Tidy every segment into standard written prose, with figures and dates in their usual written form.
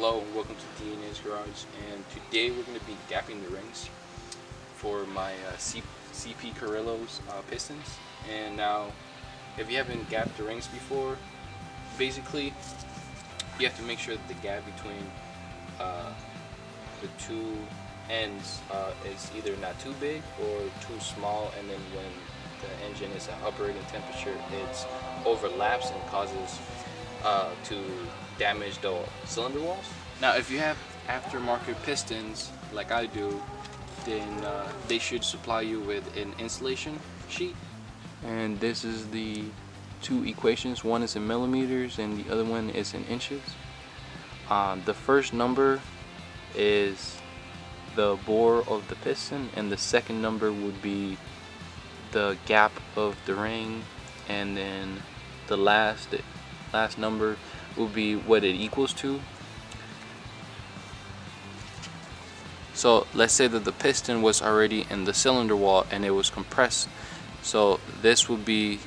Hello and welcome to DNA's Garage, and today we're going to be gapping the rings for my CP Carrillo's pistons. And now, if you haven't gapped the rings before, basically you have to make sure that the gap between the two ends is either not too big or too small, and then when the engine is at operating temperature it overlaps and causes to damage the cylinder walls. Now if you have aftermarket pistons like I do, then they should supply you with an installation sheet, and this is the two equations. One is in millimeters and the other one is in inches. The first number is the bore of the piston, and the second number would be the gap of the ring, and then the last number will be what it equals to. So let's say that the piston was already in the cylinder wall and it was compressed, so this would be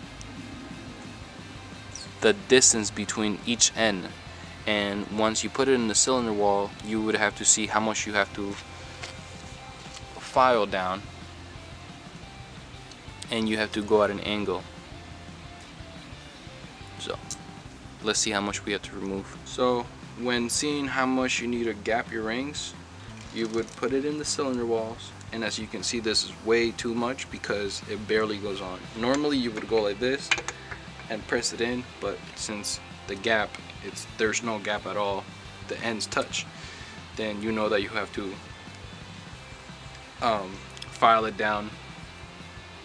the distance between each end, and once you put it in the cylinder wall you would have to see how much you have to file down, and you have to go at an angle. So let's see how much we have to remove. So when seeing how much you need to gap your rings, you would put it in the cylinder walls, and as you can see this is way too much because it barely goes on. Normally you would go like this and press it in, but since the gap, there's no gap at all, the ends touch, then you know that you have to file it down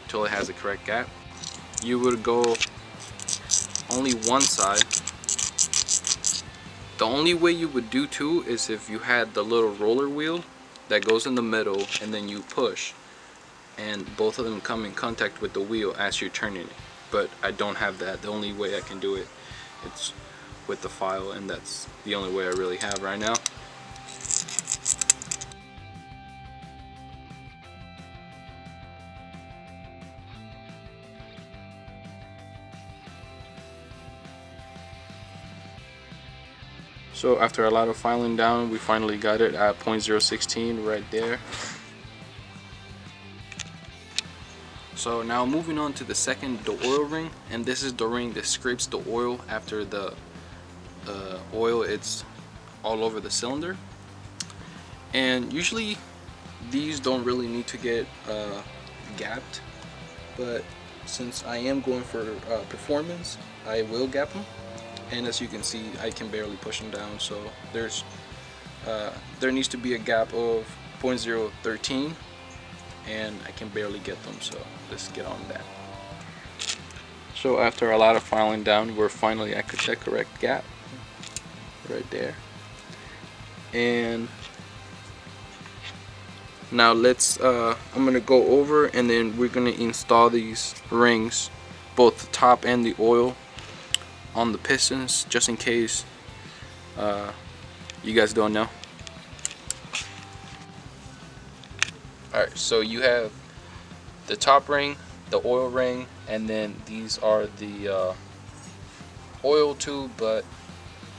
until it has the correct gap. You would go only one side. The only way you would do two is if you had the little roller wheel that goes in the middle and then you push and both of them come in contact with the wheel as you're turning it, but I don't have that. The only way I can do it, it's with the file, and that's the only way I really have right now. So after a lot of filing down, we finally got it at 0.016 right there. So now moving on to the second, the oil ring, and this is the ring that scrapes the oil after the oil it's all over the cylinder. And usually these don't really need to get gapped, but since I am going for performance, I will gap them. And as you can see, I can barely push them down, so there needs to be a gap of 0.013, and I can barely get them, so let's get on that. So after a lot of filing down, we're finally at the correct gap right there. And now let's I'm gonna go over and then we're gonna install these rings, both the top and the oil, on the pistons, just in case you guys don't know. Alright, so you have the top ring, the oil ring, and then these are the oil tube, but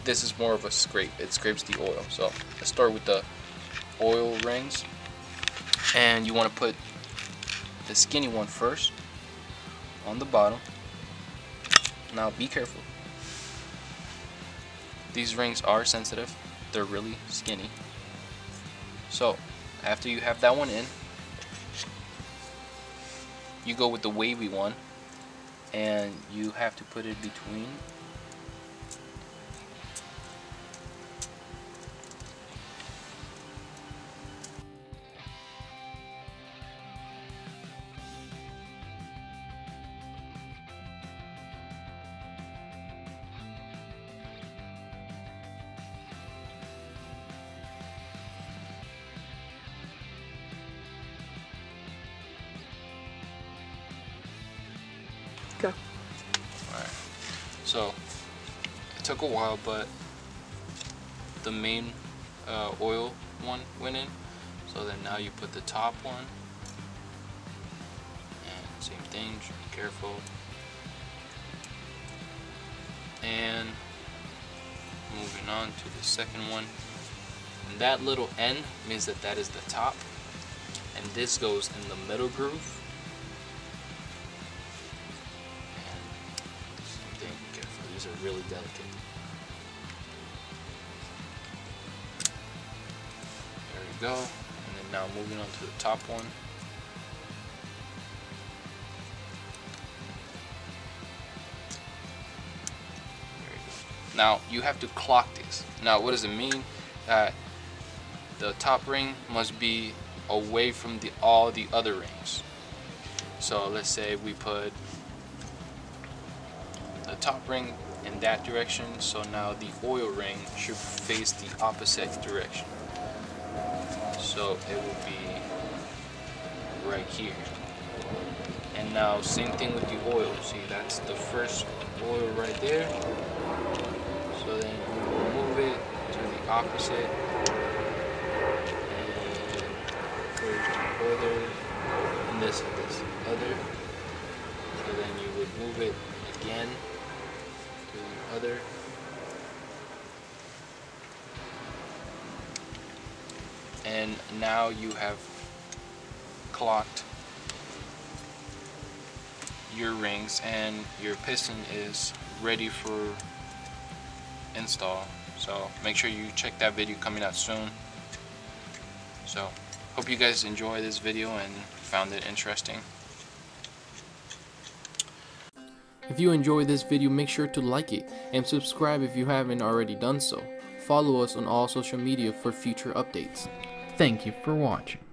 this is more of a scrape. It scrapes the oil. So let's start with the oil rings, and you want to put the skinny one first on the bottom. Now be careful. These rings are sensitive, they're really skinny. So after you have that one in, you go with the wavy one, and you have to put it between Alright, so it took a while, but the main oil one went in. So then now you put the top one, and same thing, just be careful. And moving on to the second one, And that little N means that that is the top, and this goes in the middle groove. And same thing, be careful, these are really delicate. There we go. And then now moving on to the top one. Now you have to clock this. Now what does it mean? The top ring must be away from all the other rings. So let's say we put the top ring in that direction, so now the oil ring should face the opposite direction. So it will be right here. And now same thing with the oil. See, that's the first oil right there. So then we will move it to the opposite, and towards the other, and this other. So then you would move it again to the other. And now you have clocked your rings, and your piston is ready for install. So make sure you check that video coming out soon. So hope you guys enjoy this video and found it interesting. If you enjoyed this video, make sure to like it and subscribe if you haven't already done so. Follow us on all social media for future updates. Thank you for watching.